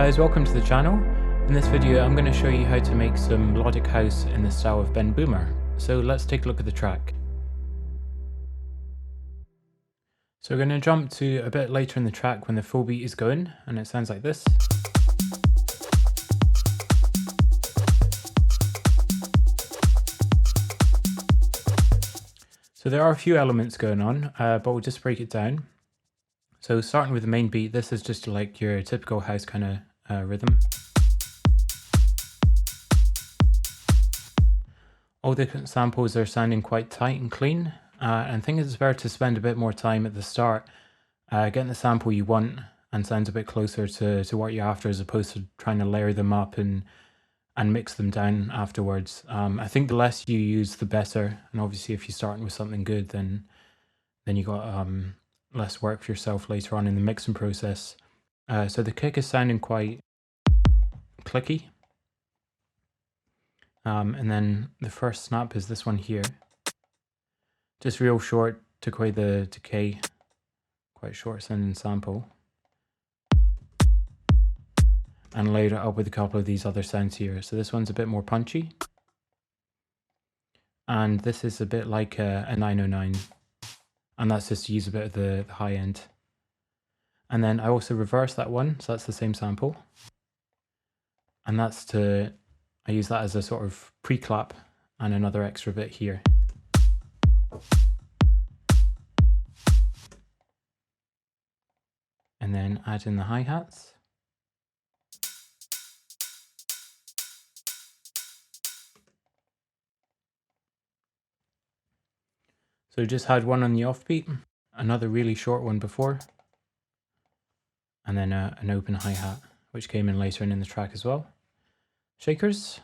guys, welcome to the channel. In this video I'm going to show you how to make some melodic house in the style of Ben Boomer. So let's take a look at the track. So we're going to jump to a bit later in the track when the full beat is going, and it sounds like this. So there are a few elements going on, but we'll just break it down. So starting with the main beat, this is just like your typical house kind of rhythm. All the samples are sounding quite tight and clean, and I think it's better to spend a bit more time at the start getting the sample you want and sounds a bit closer to what you're after, as opposed to trying to layer them up and mix them down afterwards. I think the less you use, the better, and obviously if you're starting with something good, then you got less work for yourself later on in the mixing process. So the kick is sounding quite clicky. And then the first snap is this one here. Just real short, took away the decay, quite short sounding sample. And layered it up with a couple of these other sounds here. So this one's a bit more punchy. And this is a bit like a 909. And that's just to use a bit of the high end. And then I also reverse that one, so that's the same sample. And that's I use that as a sort of pre-clap and another extra bit here. And then add in the hi-hats. So just had one on the offbeat, another really short one before, and then an open hi-hat, which came in later in the track as well. Shakers.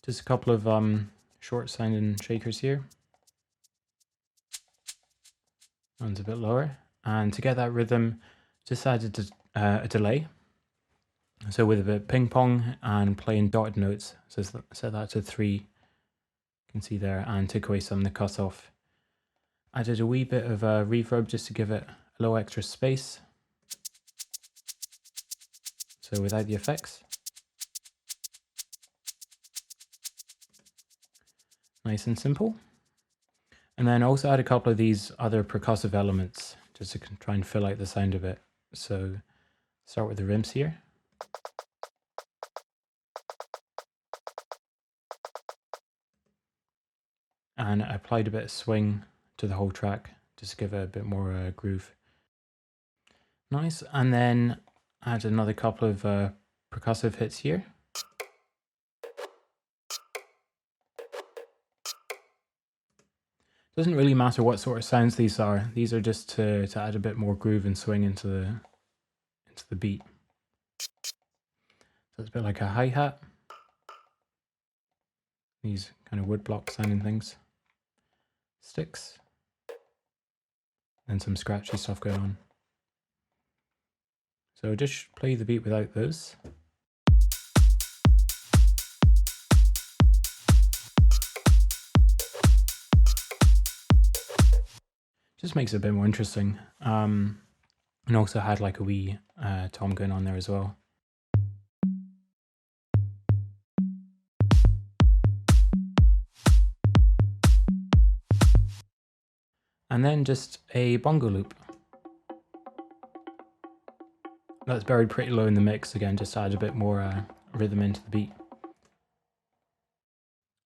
Just a couple of short sounding shakers here. One's a bit lower. And to get that rhythm, just added a delay. So with a bit of ping pong and playing dotted notes. So set that to 3, you can see there, and took away some of the cutoff. Added a wee bit of reverb just to give it a little extra space. So without the effects. Nice and simple. And then also add a couple of these other percussive elements just to try and fill out the sound of it. So start with the rims here. And I applied a bit of swing to the whole track just to give it a bit more groove. Nice. And then add another couple of percussive hits here. Doesn't really matter what sort of sounds these are. These are just to add a bit more groove and swing into the beat. So it's a bit like a hi-hat. These kind of woodblock sounding things. Sticks. And some scratchy stuff going on. So just play the beat without those. Just makes it a bit more interesting. And also had like a wee tom going on there as well. And then just a bongo loop. That's buried pretty low in the mix, again, just to add a bit more rhythm into the beat.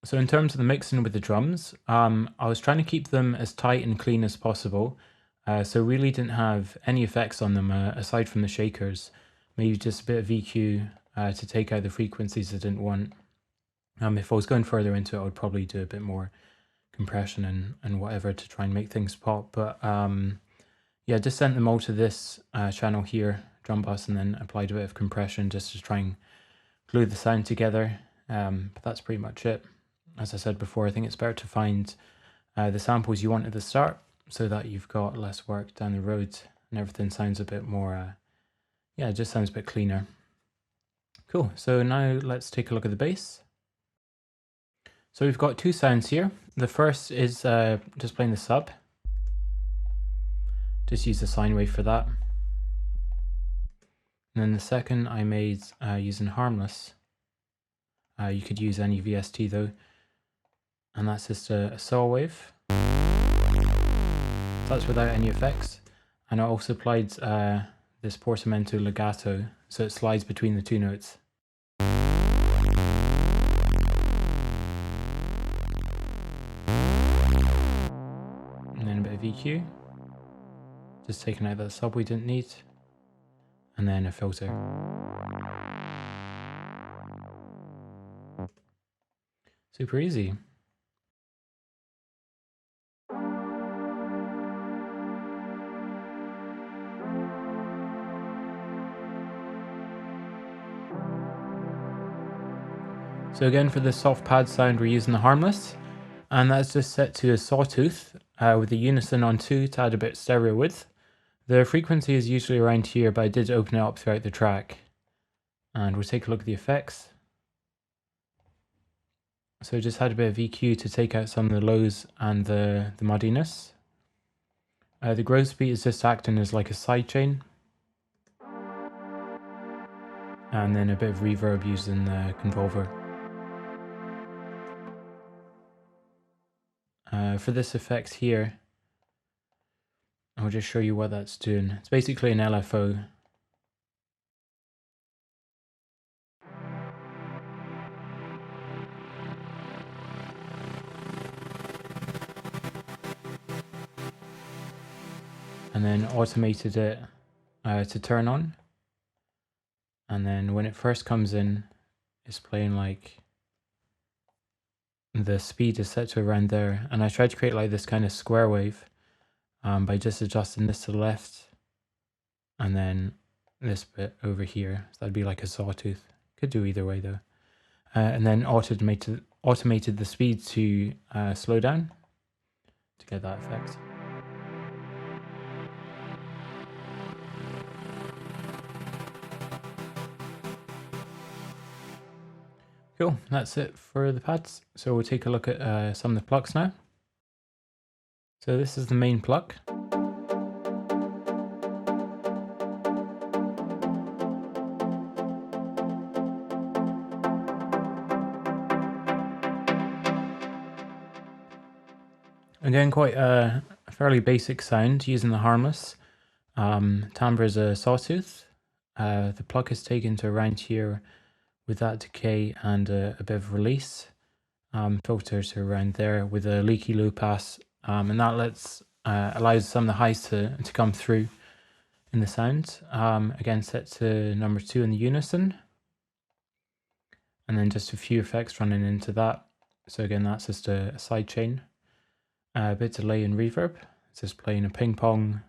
So in terms of the mixing with the drums, I was trying to keep them as tight and clean as possible. So really didn't have any effects on them aside from the shakers. Maybe just a bit of EQ to take out the frequencies I didn't want. If I was going further into it, I would probably do a bit more compression and whatever to try and make things pop. But yeah, just sent them all to this channel here, drum bus, and then applied a bit of compression just to try and glue the sound together. But that's pretty much it. As I said before, I think it's better to find the samples you want at the start so that you've got less work down the road and everything sounds a bit more, yeah, it just sounds a bit cleaner. Cool, so now let's take a look at the bass. So we've got two sounds here. The first is just playing the sub. Just use the sine wave for that. And then the second I made using harmless. You could use any VST though. And that's just a saw wave. That's without any effects. And I also applied this portamento legato, so it slides between the two notes. And then a bit of EQ. Just taking out that sub we didn't need. And then a filter. Super easy. So again, for the soft pad sound, we're using the harmless, and that's just set to a sawtooth with the unison on 2 to add a bit of stereo width. The frequency is usually around here, but I did open it up throughout the track. And we'll take a look at the effects. So just had a bit of EQ to take out some of the lows and the muddiness. The growth beat is just acting as like a sidechain. And then a bit of reverb using the convolver. For this effect here, I'll just show you what that's doing. It's basically an LFO. And then automated it to turn on. And then when it first comes in, it's playing like the speed is set to around there. And I tried to create like this kind of square wave by just adjusting this to the left and then this bit over here. So that'd be like a sawtooth. Could do either way though. And then automated the speed to slow down to get that effect. Cool, that's it for the pads. So we'll take a look at some of the plucks now. So this is the main pluck. Again, quite a fairly basic sound using the harmless. Timbre is a sawtooth. The pluck is taken to around here with that decay and a bit of release. Filter to around there with a leaky low pass, and that allows some of the highs to come through in the sound. Again, set to number 2 in the unison, and then just a few effects running into that. So again, that's just a side chain. A bit delay and reverb. It's just playing a ping pong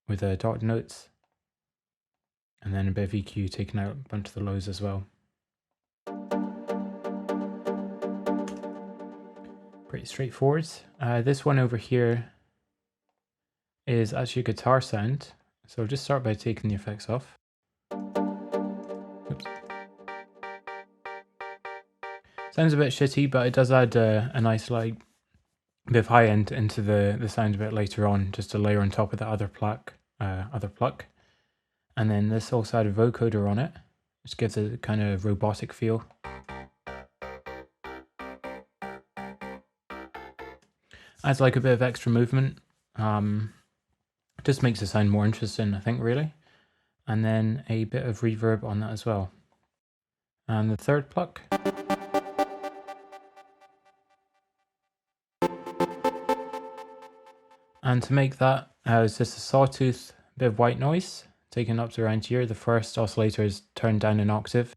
with dot notes, and then a bit of EQ taking out a bunch of the lows as well. Pretty straightforward. This one over here is actually a guitar sound. So I'll just start by taking the effects off. Oops. Sounds a bit shitty, but it does add a nice like bit of high end into the sound a bit later on, just to layer on top of the other pluck. And then this also had a vocoder on it, which gives it a kind of robotic feel. Adds like a bit of extra movement. Just makes it sound more interesting, I think, really. And then a bit of reverb on that as well. And the third pluck. And to make that, it's just a sawtooth, bit of white noise, taken up to around here. The first oscillator is turned down an octave,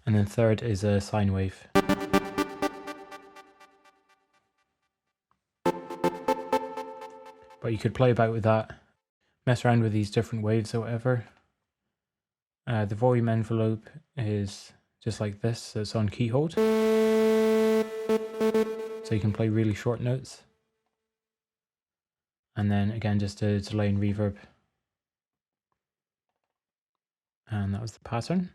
and then third is a sine wave. But you could play about with that, mess around with these different waves or whatever. The volume envelope is just like this, so it's on key hold. So you can play really short notes. And then again, just a delay and reverb. And that was the pattern.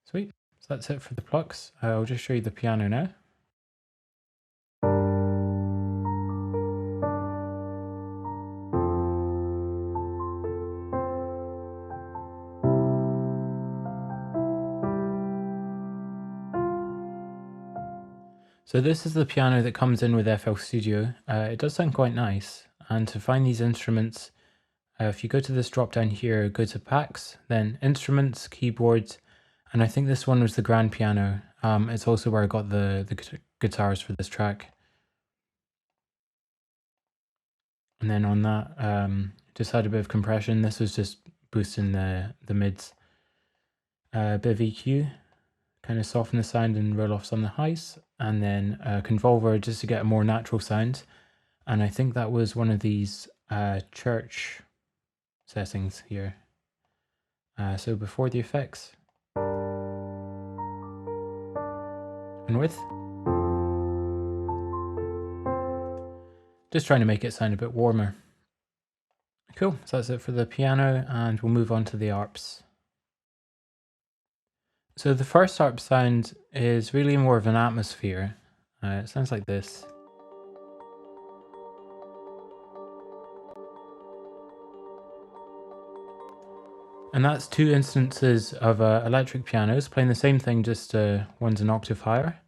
Sweet. So that's it for the plucks. I'll just show you the piano now. So this is the piano that comes in with FL Studio. It does sound quite nice. And to find these instruments, if you go to this drop down here, go to packs, then instruments, keyboards, and I think this one was the grand piano. It's also where I got the guitars for this track. And then on that, just had a bit of compression. This was just boosting the mids. A bit of EQ, kind of soften the sound and roll offs on the highs, and then convolver just to get a more natural sound. And I think that was one of these church settings here. So before the effects and with, just trying to make it sound a bit warmer. Cool, so that's it for the piano, and we'll move on to the arps. So the first arp sound is really more of an atmosphere. It sounds like this. And that's two instances of electric pianos playing the same thing, just one's an octave higher.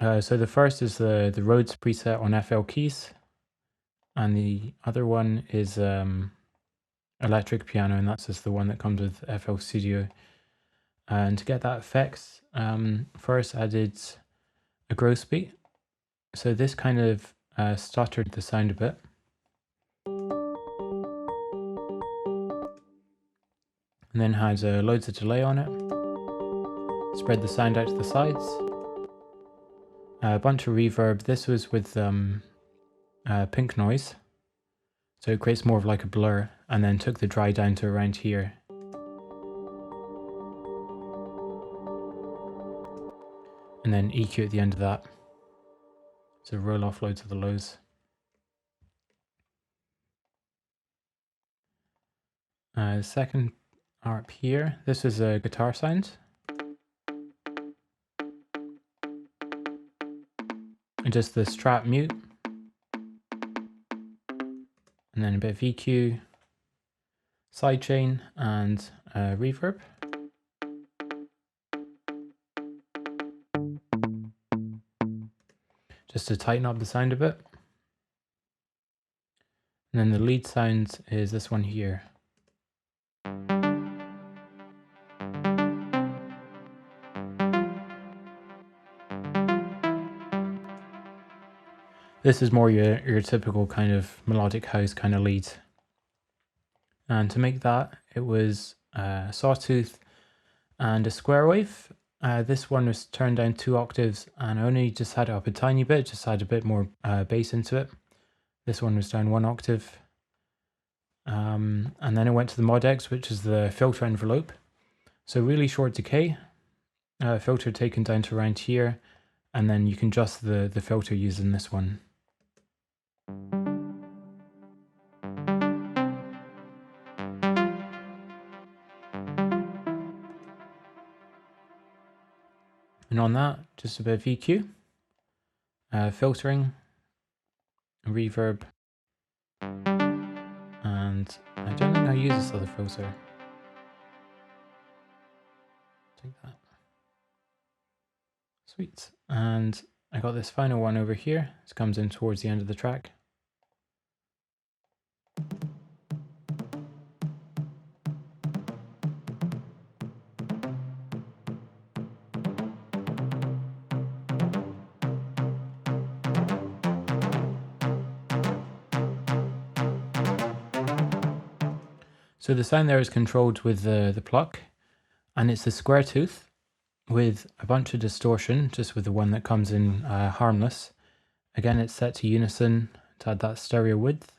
So the first is the Rhodes preset on FL keys, and the other one is electric piano, and that's just the one that comes with FL Studio. And to get that effects, first added a gross beat. So this kind of stuttered the sound a bit. And then had loads of delay on it. Spread the sound out to the sides. A bunch of reverb. This was with pink noise. So it creates more of like a blur, and then took the dry down to around here. And then EQ at the end of that. So roll off loads of the lows. Second arp here, this is a guitar sound. And just the strat mute. And then a bit of EQ, sidechain, and reverb. Just to tighten up the sound a bit. And then the lead sound is this one here. This is more your typical kind of melodic house kind of lead. And to make that, it was a sawtooth and a square wave. This one was turned down 2 octaves, and I only just had it up a tiny bit, just had a bit more bass into it. This one was down 1 octave. And then I went to the Mod X, which is the filter envelope. So really short decay, filter taken down to around here, and then you can adjust the filter using this one. And on that, just a bit of EQ, filtering, reverb, and I don't think I use this other filter. Take that. Sweet. And I got this final one over here. This comes in towards the end of the track. So the sound there is controlled with the pluck, and it's a square tooth with a bunch of distortion, just with the one that comes in harmless. Again, it's set to unison to add that stereo width.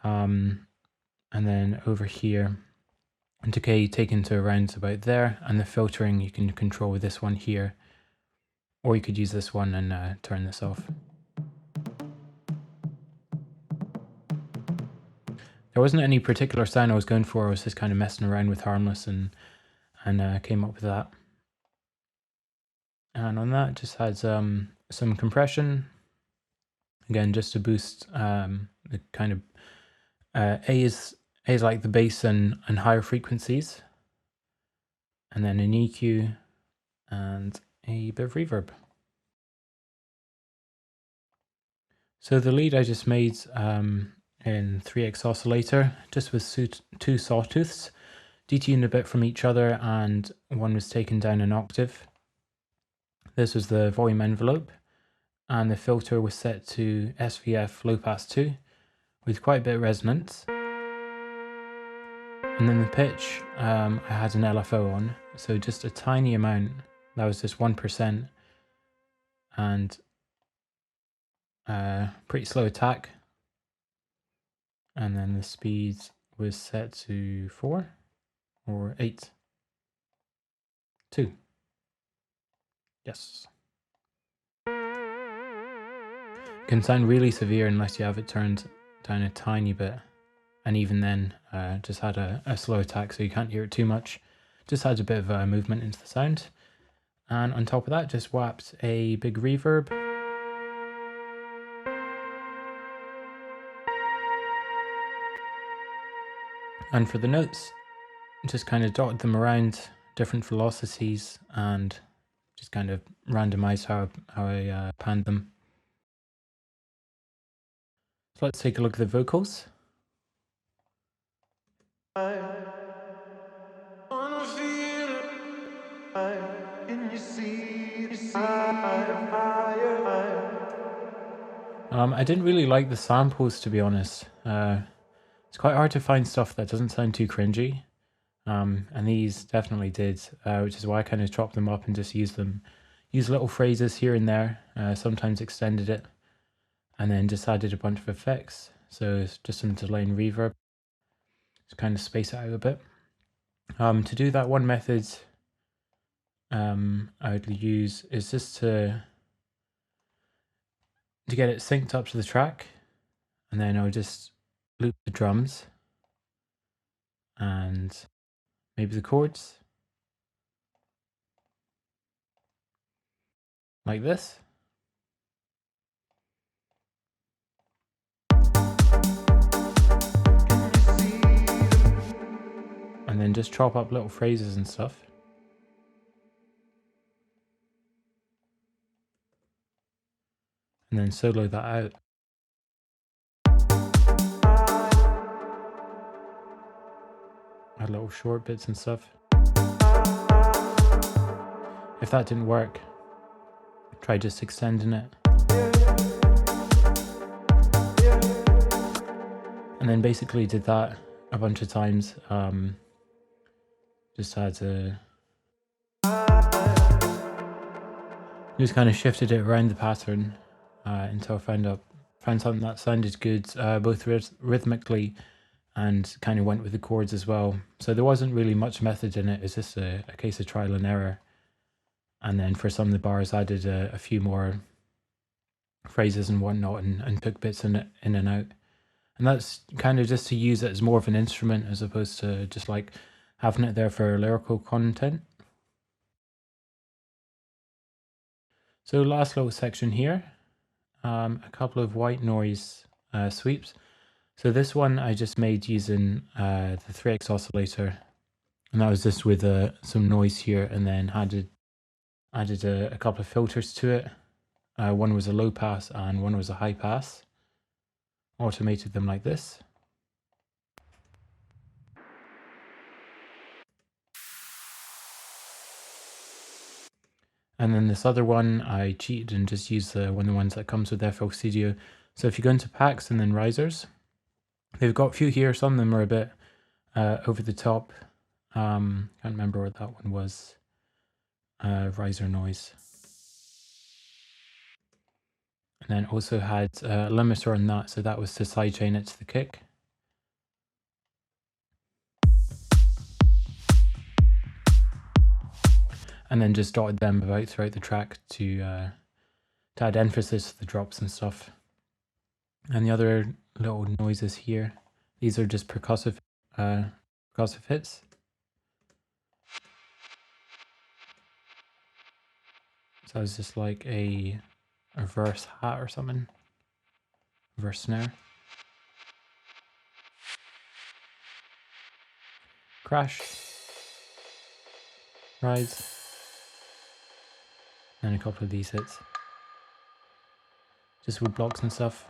And then over here, decay taken to around about there, and the filtering you can control with this one here, or you could use this one and turn this off. There wasn't any particular sound I was going for. I was just kind of messing around with harmless and came up with that. And on that, just had some compression. Again, just to boost the kind of A is like the bass and higher frequencies, and then an EQ and a bit of reverb. So the lead I just made in 3x oscillator, just with two sawtooths, detuned a bit from each other, and one was taken down an octave. This was the volume envelope, and the filter was set to SVF low pass 2 with quite a bit of resonance. And then the pitch, I had an LFO on, so just a tiny amount, that was just 1%, and pretty slow attack. And then the speed was set to 4 or 8. 2. Yes. Can sound really severe unless you have it turned down a tiny bit. And even then, just had a slow attack, so you can't hear it too much. Just adds a bit of movement into the sound. And on top of that, just whapped a big reverb. And for the notes, just kind of dotted them around different velocities and just kind of randomized how I panned them. So let's take a look at the vocals. I didn't really like the samples, to be honest. It's quite hard to find stuff that doesn't sound too cringy. And these definitely did, which is why I kind of chopped them up and just used little phrases here and there, sometimes extended it, and then just added a bunch of effects. So it's just some delay and reverb, to kind of space it out a bit. To do that, one method I would use is just to get it synced up to the track, and then I would just loop the drums and maybe the chords like this. And then just chop up little phrases and stuff. And then solo that out. Add little short bits and stuff. If that didn't work, try just extending it. And then basically did that a bunch of times. Just had to... just kind of shifted it around the pattern until I found something that sounded good, both rhythmically and kind of went with the chords as well. So there wasn't really much method in it. It's just a case of trial and error. And then for some of the bars, I added a few more phrases and whatnot, and took bits in and out. And that's kind of just to use it as more of an instrument as opposed to just like having it there for lyrical content. So last little section here, a couple of white noise sweeps. So this one I just made using the 3x oscillator, and that was just with some noise here, and then added a couple of filters to it. One was a low pass and one was a high pass. Automated them like this. And then this other one, I cheated and just used one of the ones that comes with FL Studio. So if you go into packs and then risers, they've got a few here. Some of them are a bit over the top. Can't remember what that one was. Riser noise. And then also had a limiter on that, so that was to sidechain it to the kick. And then just dotted them about throughout the track to add emphasis to the drops and stuff. And the other little noises here, these are just percussive hits. So it's just like a verse hat or something. Verse snare. Crash. Rise. And a couple of these hits. just wood blocks and stuff.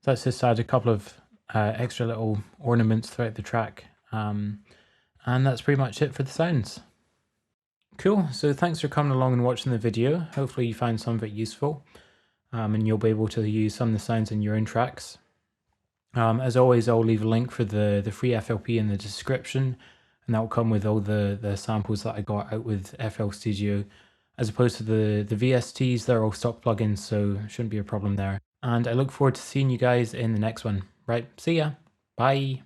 So let's just add a couple of extra little ornaments throughout the track. And that's pretty much it for the sounds. Cool, so thanks for coming along and watching the video. Hopefully you found some of it useful, and you'll be able to use some of the sounds in your own tracks. As always, I'll leave a link for the free FLP in the description, and that will come with all the samples that I got out with FL Studio, as opposed to the VSTs. They're all stock plugins, so shouldn't be a problem there. And I look forward to seeing you guys in the next one. Right, see ya. Bye.